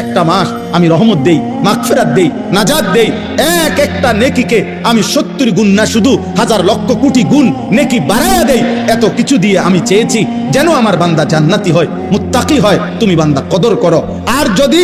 একটা মাস আমি রহমত দেই, মাগফিরাত দেই, নাজাত দেই। এক একটা নেকিকে আমি 70 গুণ না, শুধু হাজার লক্ষ কোটি গুণ নেকি বাড়ায়া দেই। এত কিছু দিয়ে আমি চেয়েছি যেন আমার বান্দা জান্নাতি হয়, মুত্তাকি হয়। তুমি বান্দা কদর করো। আর যদি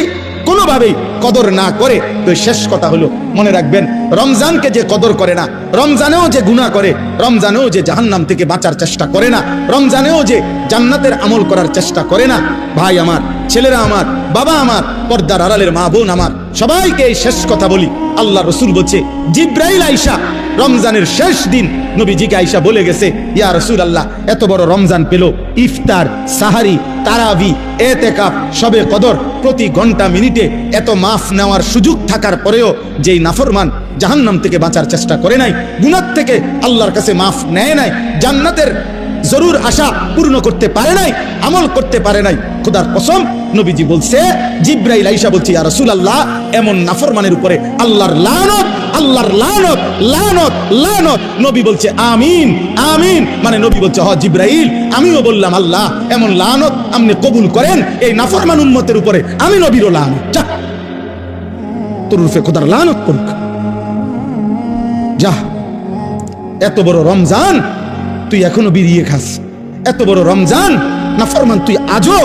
কোনোভাবেই কদর না করে, তো শেষ কথা হলো, মনে রাখবেন, রমজানকে যে কদর করে না, রমজানেও যে গুনাহ করে, রমজানেও যে জাহান্নাম থেকে বাঁচার চেষ্টা করে না, রমজানেও যে জান্নাতের আমল করার চেষ্টা করে না, ভাই আমার, ছেলেরা আমার, বাবা আমার, পর্দার আড়ালের মা বোন আমার, সবাইকে এই শেষ কথা বলি। আল্লাহ রসুল বলছে, জিব্রাইল আইসা রমজানের শেষ দিন নবীজিকে আইসা বলে গেছে, ইয়া রাসূলুল্লাহ, এত বড় রমজান পেল, ইফতার, সাহারি, তারাবি, এতেকাফ, শবে কদর, প্রতি ঘন্টা মিনিটে এত মাফ নেওয়ার সুযোগ থাকার পরেও যেই নাফরমান জাহান্নাম থেকে বাঁচার চেষ্টা করে নাই, গুনাহ থেকে আল্লাহর কাছে মাফ নেয় নাই, জান্নাতের জরুর আশা পূর্ণ করতে পারে নাই, আমল করতে পারে নাই, খোদার কসম নবীজি বলছে, জিব্রাইল আইসা বলছে, ইয়া রাসূলুল্লাহ, এমন নাফরমানের উপরে আল্লাহর লানত, আল্লাহর লানত, লানত, লানত। নবী বলছে আমিন, আমিন। মানে নবী বলছে, হ জিব্রাইল, আমিও বললাম আল্লাহ, এমন লানত আপনি কবুল করেন এই নাফরমান উম্মতের উপরে, আমি নবীরও লানত। যা, তোর রূপে খোদার লানত করুক। যা, এত বড় রমজান তুই এখনো বিরিয়ে খাস, এত বড় রমজান নাফরমান তুই আজও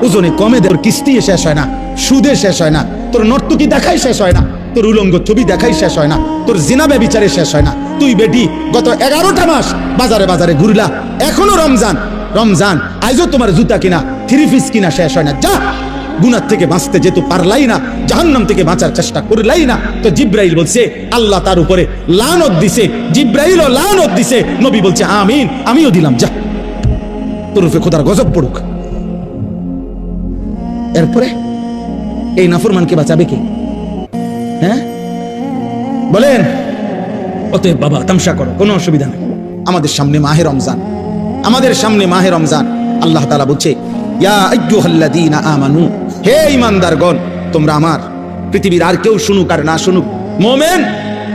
ওজনে কমে, তোর কিস্তি শেষ হয় না, সুদে শেষ হয় না, তোর নর্তকী দেখাই শেষ হয় না, তোর উলঙ্গ ছবি দেখাই শেষ হয় না, তোর জিনা ব্যভিচারে শেষ হয় না। তুই বেটি গত 11টা মাস বাজারে বাজারে ঘুরলা, এখনো রমজান, রমজান আজও তোমার জুতা কিনা, 3 পিস কিনা শেষ হয় না। যা, গুনাহ থেকে বাঁচতে যেহেতু পারলাই না, জাহান্নাম থেকে বাঁচার চেষ্টা করলাই না, তো জিব্রাইল বলছে আল্লাহ তার উপরে লানত দিছে, জিব্রাইলও লানত দিছে। নবী বলছে আমিন, আমিও দিলাম। যা, তোর উপরে খোদার গজব পড়ুক। এরপরে এই নাফরমানকে বাঁচাবে কে? হ্যাঁ বলেন? অতএব বাবা, তামসা করো, কোনো অসুবিধা নেই। আমাদের সামনে মাহে রমজান, আমাদের সামনে মাহে রমজান। আল্লাহ তাআলা বলছে, ইয়া আইয়ুহাল্লাযীনা আমানু, হে ঈমানদারগণ, তোমরা আমার, পৃথিবীর আর কেউ শুনুক আর না শুনুক, মোমেন,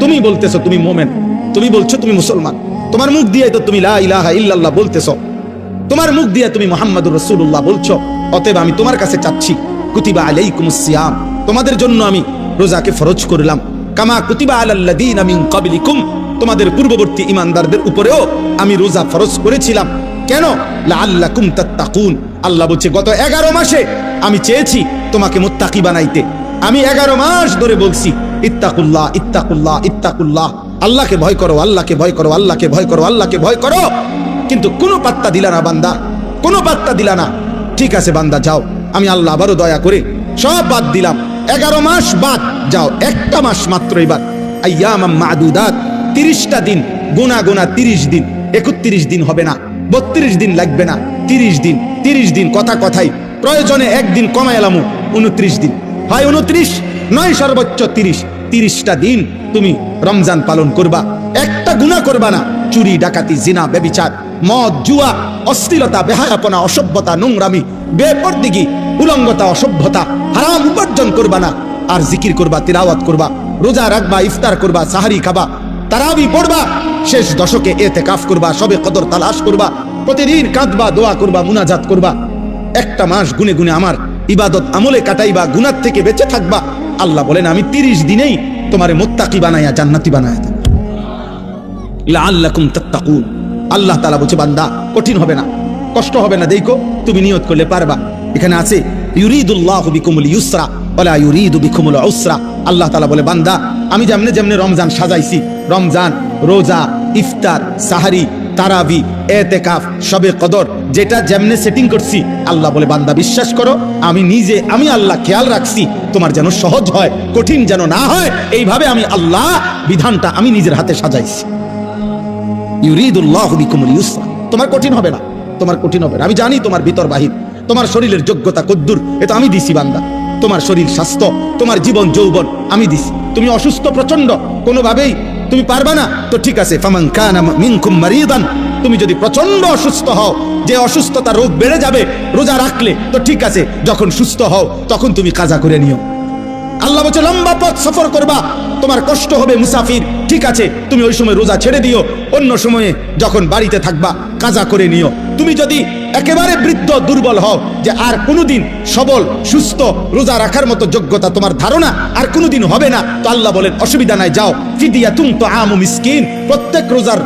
তুমি বলতেছো তুমি মোমেন, তুমি বলছো তুমি মুসলমান, তোমার মুখ দিয়ে তো তুমি লা ইলাহা ইল্লাল্লাহ বলতেছো, তোমার মুখ দিয়ে তুমি মুহাম্মাদুর রাসূলুল্লাহ বলছো। অতএব আমি তোমার কাছে চাচ্ছি, কুতিবা আলাইকুমুস সিয়াম, তোমাদের জন্য আমি রোজাকে ফরজ করলাম, কামা কুতিবা আলাল্লাযীনা মিন ক্বাবলিকুম, তোমাদের পূর্ববর্তী ঈমানদারদের উপরেও আমি রোজা ফরজ করেছিলাম। কেন? লাআল্লাকুম তাত্তাকুন। আল্লাহ বলছে, গত 11 মাসে আমি চেয়েছি তোমাকে মুত্তাকি বানাইতে। আমি 11 মাস ধরে বলছি, ইত্তাকুল্লাহ, ইত্তাকুল্লাহ, ইত্তাকুল্লাহ, আল্লাহকে ভয় করো, আল্লাহকে ভয় করো, আল্লাহকে ভয় করো, আল্লাহকে ভয় করো। কিন্তু কোনো পাত্তা দিলা না বান্দা, কোনো পাত্তা দিলা না। ঠিক আছে বান্দা, যাও, আমি আল্লাহ আবারও দয়া করে সব বাদ দিলাম, 11 মাস বাদ, যাও, একটা মাস মাত্র এবার, আইয়ামাম মাদুদাত, 30টা দিন গোনা গোনা, 30 দিন, 31 দিন হবে না, 32 দিন লাগবে না, 30 দিন, 30 দিন, কথা কথাই, প্রয়োজনে একদিন কমায় এলামু, 29 দিন, হয় 29 নয় সর্বোচ্চ 30, 30টা দিন তুমি রমজান পালন করবা, একটা গুনাহ করবা না, চুরি, ডাকাতি, জিনা, ব্যভিচার, মদ, জুয়া, অশ্লীলতা, বেহায়াপনা, অসভ্যতা, নোংরামি, বেপরদিগি, উলঙ্গতা, অসভ্যতা, হারাম উপার্জন করবা না। আর জিকির করবা, তিলাওয়াত করবা, রোজা রাখবা, ইফতার করবা, সাহারি খাবা, তারাবি পড়বা, শেষ দশকে এতেকাফ করবা, শবে কদর তালাশ করবা, প্রতিদিন কাঁদবা, দোয়া করবা, মুনাজাত করবা, একটা মাস গুনে গুনে আমার ইবাদত আমলে কাটাইবা, গুনাহ থেকে বেঁচে থাকবা। আল্লাহ বলেন, আমি 30 দিনেই তোমারে মুত্তাকি বানাইয়া জান্নাতি বানায়া দেব, লাআল্লাকুম তাত্তাকুন। আল্লাহ তাআলা বলছে, বান্দা কঠিন হবে না, কষ্ট হবে না, দেখো তুমি নিয়ত করলে পারবা। এখানে আছে ইউরিদুল্লাহু বিকুমুল ইউসরা ওয়ালা ইউরিদু বিকুমুল উসরা। আল্লাহ তাআলা বলে, বান্দা আমি যেমনে যেমনে রমজান সাজাইছি, রমজান, রোজা, ইফতার, সাহারি, তারাবি, এতেকাফ, শবে কদর, যেটা যেমনে সেটিং করছি, আল্লাহ বলে, বান্দা বিশ্বাস করো, আমি নিজে, আমি আল্লাহ খেয়াল রাখছি তোমার যেন সহজ হয়, কঠিন যেন না হয়। এইভাবে আমি আল্লাহ বিধানটা আমি নিজের হাতে সাজাইছি। ইউরিদুল্লাহু বিকুমুল ইউসরা, তোমার কঠিন হবে না, তোমার কঠিন হবে না। আমি জানি তোমার ভিতর বাহির, তোমার শরীরের যোগ্যতা কদ্দুর, এটা আমি দিছি বান্দা। তোমার শরীর স্বাস্থ্য, তোমার জীবন যৌবন আমি দিছি। তুমি অসুস্থ প্রচন্ড, কোনোভাবেই তুমি পারবা না, তো ঠিক আছে, ফামান কানা মিনকুম মারিদান, তুমি যদি প্রচন্ড অসুস্থ হও, যে অসুস্থতা রোগ বেড়ে যাবে রোজা রাখলে, তো ঠিক আছে, যখন সুস্থ হও তখন তুমি কাজা করে নিও। আল্লাহ বলছে, লম্বা পথ সফর করবা, তোমার কষ্ট হবে, মুসাফির, ঠিক আছে, তুমি ওই সময় রোজা ছেড়ে দিও, অন্য সময়ে যখন বাড়িতে থাকবা কাজা করে নিও। তুমি যদি একেবারে বৃদ্ধ দুর্বল হও, যে আর কোনোদিন সবল সুস্থ রোজা রাখার মতো যোগ্যতা তোমার ধারণা আর কোনোদিন হবে না, তো আল্লাহ বলেন অসুবিধা নাই, যাও ফিদিয়াতুন তুআমু মিসকিন, প্রত্যেক রোজার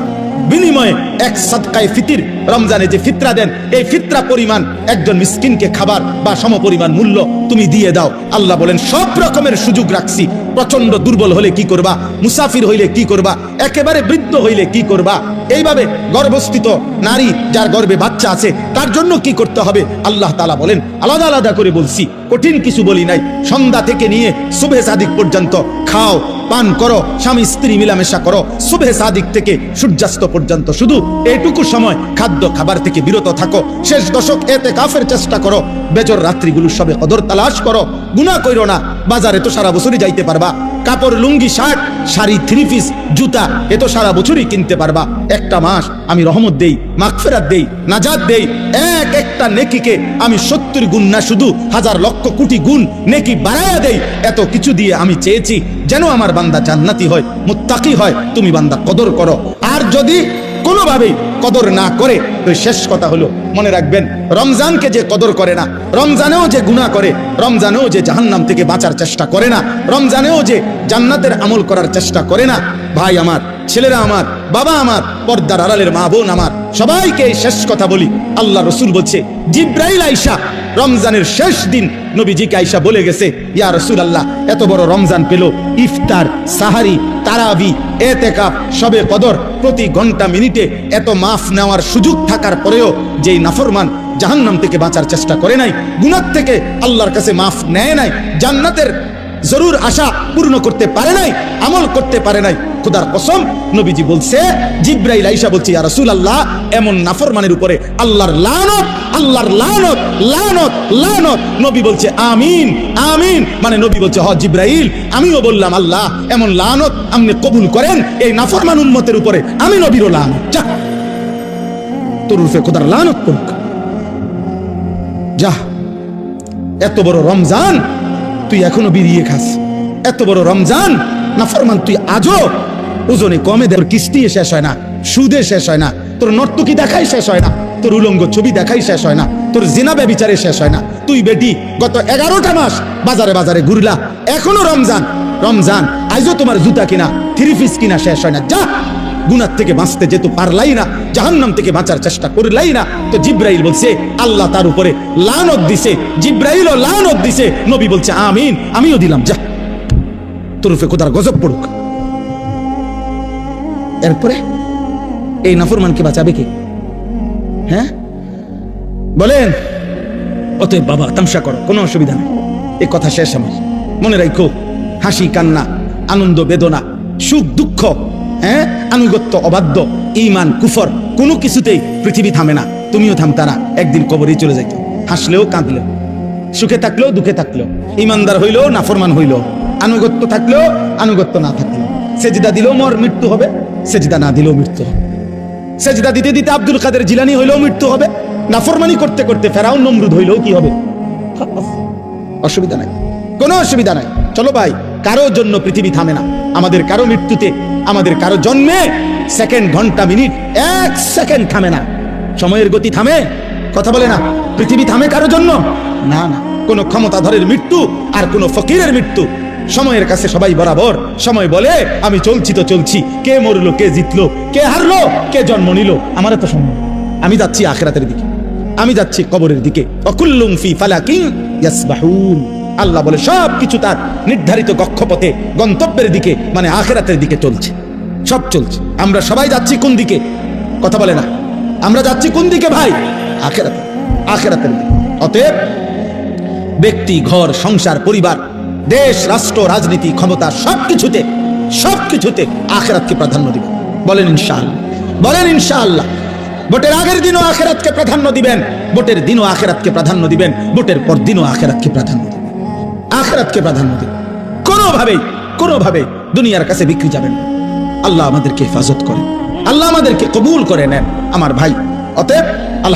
বিনিময়ে এক সাদকায়ে ফিতির, রমজানে যে ফিতরা দেন এই ফিতরা পরিমাণ একজন মিসকিনকে খাবার বা সমপরিমাণ মূল্য তুমি দিয়ে দাও। আল্লাহ বলেন সব রকমের সুযোগ রাখছি, প্রচন্ড দুর্বল হলে কি করবা, মুসাফির হইলে কি করবা, একেবারে বৃদ্ধ হইলে কি করবা, এইভাবে গর্ভস্থিত নারী যার গর্ভে বাচ্চা আছে তার জন্য কি করতে হবে আল্লাহ তাআলা বলেন আলাদা আলাদা করে বলছি, কঠিন কিছু বলি নাই। সন্ধ্যা থেকে নিয়ে সুবহে সাদিক পর্যন্ত খাও পান করো, স্বামী স্ত্রী মিলামেশা করো, সুবহে সাদিক থেকে সূর্যাস্ত পর্যন্ত শুধু এইটুকু সময় খাদ্য খাবার থেকে বিরত থাকো, শেষ দশক ইতিকাফের চেষ্টা করো, বেজর রাত্রিগুলো সবে কদর তালাশ করো, গুনাহ কইরো না, বাজারে তো সারা বছরই যাইতে পারবা, কাপড় লুঙ্গি শার্ট শাড়ি থ্রি পিস জুতা এ তো সারা বছরই কিনতে পারবা, একটা মাস আমি রহমত দেই, মাগফিরাত দেই, নাজাত দেই, এক একটা নেকিকে আমি 70 গুণ না শুধু হাজার লক্ষ কোটি গুণ নেকি বাড়ায়া দেই, এত কিছু দিয়ে আমি চেয়েছি যেন আমার বান্দা জান্নাতি হয়, মুত্তাকি হয়। তুমি বান্দা কদর করো, আর যদি কোনোভাবে কদর না করে তো শেষ কথা হলো মনে রাখবেন, রমজানকে যে কদর করে না, রমজানেও যে গুনাহ করে, রমজানেও যে জাহান্নাম থেকে বাঁচার চেষ্টা করে না, রমজানেও যে জান্নাতের আমল করার চেষ্টা করে না, ভাই আমার, ছেলেরা আমার, বাবা আমার, পর্দার আড়ালের মা বোন আমার, সবাইকে এই শেষ কথা বলি। আল্লাহ রসুল বলছে জিব্রাইল আইসা রমজানের শেষ দিন নবীজিকে আইসা বলে গেছে, ইয়া রাসূলুল্লাহ এত বড় রমজান পেল, ইফতার সাহারি তারাবি ইতিকাফ শবে কদর প্রতি ঘন্টা মিনিটে এত মাফ নেওয়ার সুযোগ থাকার পরেও যেই নাফরমান জাহান্নাম থেকে বাঁচার চেষ্টা করে নাই, গুনাহ থেকে আল্লাহর কাছে মাফ নেয় নাই, জান্নাতের জরুর আশা পূর্ণ করতে পারে নাই, আমল করতে পারে নাই, খোদার কসম নবীজি বলছে, জিব্রাইল আইসা বলছে ইয়া রাসূলুল্লাহ এমন নাফরমানের উপরে আল্লাহর লানত, আল্লাহর লানত, লানত, লানত। নবী বলছে আমিন, আমিন, মানে নবী বলছে হ জিব্রাইল আমিও বললাম আল্লাহ এমন লানত আপনি কবুল করেন এই নাফরমান উম্মতের উপরে, আমি নবীরও লানত, যা তোর উপরে খোদার লানত পড়ুক, যা। এত বড় রমজান তুই এখনো বিরিয়ে খাস, এত বড় রমজান নাফরমান তুই আজও ওজনে কমে, তোর কিস্তি শেষ হয় না, সুদে শেষ হয় না, তোর নর্তকী দেখাই শেষ হয় না, তোর উলঙ্গ ছবি দেখাই শেষ হয় না, তোর জিনা ব্যভিচারে শেষ হয় না। তুই বেটি গত 11টা মাস বাজারে বাজারে ঘুরলা, এখনো রমজান, রমজান আজও তোমার জুতা কিনা থ্রি পিস কিনা শেষ হয় না, যা। গুনাহ থেকে বাঁচতে যেহেতু পারলাই না, জাহান্নাম থেকে বাঁচার চেষ্টা করলাই না, তো জিব্রাইল বলছে আল্লাহ তার উপরে লানত দিছে, জিব্রাইলও লানত দিছে, নবী বলছে আমিন, আমিও দিলাম, যা তোর উপরে খোদার গজব পড়ুক। এরপরে এই নাফরমানকে বাঁচাবে কি? হ্যাঁ বলেন? অতএব বাবা তামসা করো, কোনো অসুবিধা নেই, এই কথা শেষ আমার। মনে রাখো হাসি কান্না আনন্দ বেদনা সুখ দুঃখ, হ্যাঁ আনুগত্য অবাধ্য ঈমান কুফর কোনো কিছুতেই পৃথিবী থামে না, তুমিও থামতা না, একদিন কবরেই চলে যাইতো, হাসলেও কাঁদলেও, সুখে থাকলেও দুঃখে থাকলেও, ইমানদার হইলেও নাফরমান হইলেও, আনুগত্য থাকলেও আনুগত্য না থাকলেও, সেজদা দিলেও মর মৃত্যু হবে, সেজদা না দিলেও মৃত্যু হবে, সেজদা দিতে দিতে আব্দুল কাদের জিলানী হইলেও মৃত্যু হবে, নাফরমানি করতে করতে ফেরাউন নমরুদ হইলেও কি হবে? অসুবিধা নাই, কোনো অসুবিধা নাই। চলো ভাই, কারো জন্য পৃথিবী থামে না, আমাদের কারো মৃত্যুতে, আমাদের কারো জন্মে সেকেন্ড ঘন্টা মিনিট এক সেকেন্ড থামে না, সময়ের গতি থামে? কথা বলে না, পৃথিবী থামে কারো জন্য না, না। কোন ক্ষমতাধরের মৃত্যু আর কোন ফকিরের মৃত্যু সময়ের কাছে সবাই বরাবর। সময় বলে আমি চলছি তো চলছি, কে মরলো কে জিতলো কে হারলো কে জন্ম নিল আমার তো সময়, আমি যাচ্ছি আখিরাতের দিকে, আমি যাচ্ছি কবরের দিকে। অকুল্লুম ফি ফালাকিন ইয়াসবাহুন, আল্লাহ বলে সব কিছু তার নির্ধারিত কক্ষপথে গন্তব্যের দিকে মানে আখিরাতের দিকে চলছে, সব চলছে। আমরা সবাই যাচ্ছি কোন দিকে? কথা বলে না, আমরা যাচ্ছি কোন দিকে ভাই? আখিরাতে, আখিরাতের দিকে। অতএব ব্যক্তি ঘর সংসার পরিবার দেশ রাষ্ট্র রাজনীতি ক্ষমতা সবকিছুতে সবকিছুতে আখিরাতকে প্রাধান্য দিবেন। বলেন ইনশাআল্লাহ, বলেন ইনশাআল্লাহ। ভোটের আগের দিনও আখিরাতকে প্রাধান্য দিবেন, ভোটের দিনও আখিরাতকে প্রাধান্য দিবেন, ভোটের পর দিনও আখিরাতকে প্রাধান্য দিবেন, আখিরাতকে প্রাধান্য দিবেন। কোনোভাবে দুনিয়ার কাছে বিক্রি যাবেন না। আল্লাহ আমাদেরকে হেফাজত করেন, আল্লাহ আমাদেরকে কবুল করে নেন আমার ভাই। অতএব আল্লাহ